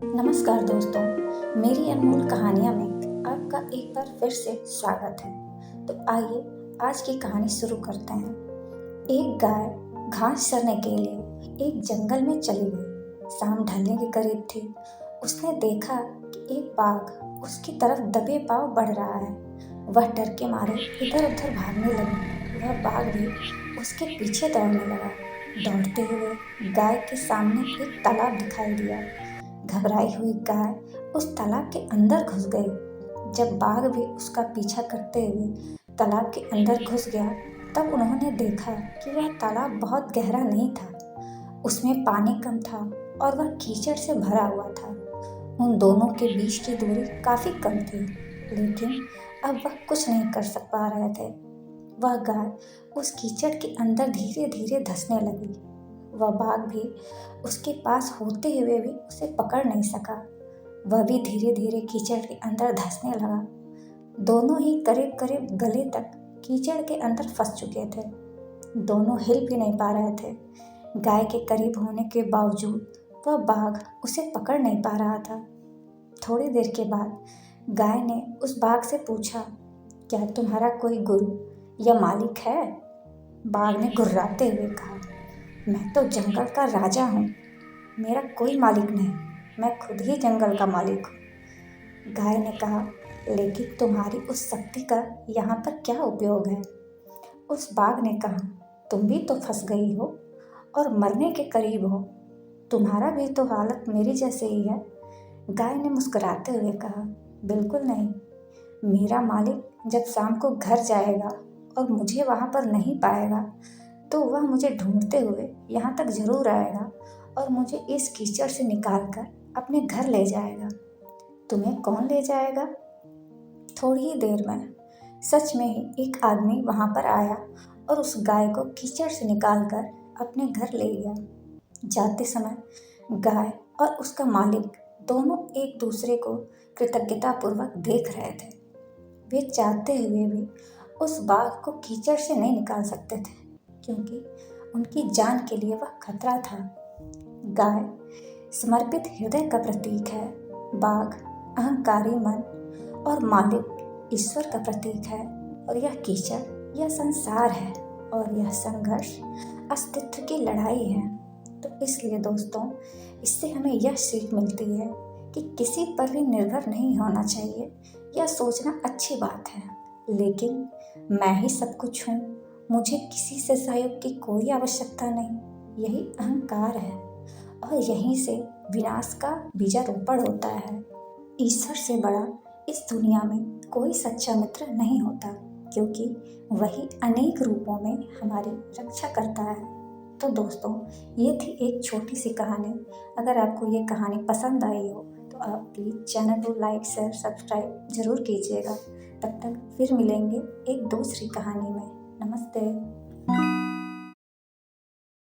नमस्कार दोस्तों, मेरी अनमोल कहानियाँ में आपका एक बार फिर से स्वागत है। तो आइए आज की कहानी शुरू करते हैं। एक गाय घास चरने के लिए एक जंगल में चली गई। शाम ढलने के करीब थी। उसने देखा कि एक बाघ उसकी तरफ दबे पांव बढ़ रहा है। वह डर के मारे इधर उधर भागने लगी। वह बाघ भी उसके पीछे दौड़ने लगा। दौड़ते हुए गाय के सामने एक तालाब दिखाई दिया। घबराई हुई गाय उस तालाब के अंदर घुस गई। जब बाघ भी उसका पीछा करते हुए तालाब के अंदर घुस गया, तब उन्होंने देखा कि वह तालाब बहुत गहरा नहीं था। उसमें पानी कम था और वह कीचड़ से भरा हुआ था। उन दोनों के बीच की दूरी काफी कम थी, लेकिन अब वह कुछ नहीं कर सक पा रहे थे। वह गाय उस कीचड़ के अंदर धीरे धीरे धंसने लगी। वह बाघ भी उसके पास होते हुए भी उसे पकड़ नहीं सका। वह भी धीरे धीरे कीचड़ के अंदर धंसने लगा। दोनों ही करीब करीब गले तक कीचड़ के अंदर फंस चुके थे। दोनों हिल भी नहीं पा रहे थे। गाय के करीब होने के बावजूद वह बाघ उसे पकड़ नहीं पा रहा था। थोड़ी देर के बाद गाय ने उस बाघ से पूछा, क्या तुम्हारा कोई गुरु या मालिक है? बाघ ने गुर्राते हुए कहा, मैं तो जंगल का राजा हूँ। मेरा कोई मालिक नहीं, मैं खुद ही जंगल का मालिक हूँ। गाय ने कहा, लेकिन तुम्हारी उस शक्ति का यहाँ पर क्या उपयोग है? उस बाघ ने कहा, तुम भी तो फंस गई हो और मरने के करीब हो। तुम्हारा भी तो हालत मेरी जैसे ही है। गाय ने मुस्कुराते हुए कहा, बिल्कुल नहीं। मेरा मालिक जब शाम को घर जाएगा और मुझे वहाँ पर नहीं पाएगा, तो वह मुझे ढूंढते हुए यहाँ तक जरूर आएगा और मुझे इस कीचड़ से निकालकर अपने घर ले जाएगा। तुम्हें कौन ले जाएगा? थोड़ी ही देर में सच में ही एक आदमी वहाँ पर आया और उस गाय को कीचड़ से निकालकर अपने घर ले गया। जाते समय गाय और उसका मालिक दोनों एक दूसरे को कृतज्ञतापूर्वक देख रहे थे। वे चाहते हुए भी उस बाघ को कीचड़ से नहीं निकाल सकते थे, क्योंकि उनकी जान के लिए वह खतरा था। गाय समर्पित हृदय का प्रतीक है। बाघ अहंकारी मन और मालिक ईश्वर का प्रतीक है। और यह कीचड़ यह संसार है और यह संघर्ष अस्तित्व की लड़ाई है। तो इसलिए दोस्तों, इससे हमें यह सीख मिलती है कि किसी पर भी निर्भर नहीं होना चाहिए। यह सोचना अच्छी बात है, लेकिन मैं ही सब कुछ हूँ, मुझे किसी से सहयोग की कोई आवश्यकता नहीं, यही अहंकार है और यहीं से विनाश का बीजारोपण होता है। ईश्वर से बड़ा इस दुनिया में कोई सच्चा मित्र नहीं होता, क्योंकि वही अनेक रूपों में हमारी रक्षा करता है। तो दोस्तों, ये थी एक छोटी सी कहानी। अगर आपको ये कहानी पसंद आई हो तो आप प्लीज़ चैनल को लाइक शेयर सब्सक्राइब जरूर कीजिएगा। तब तक फिर मिलेंगे एक दूसरी कहानी में। नमस्ते।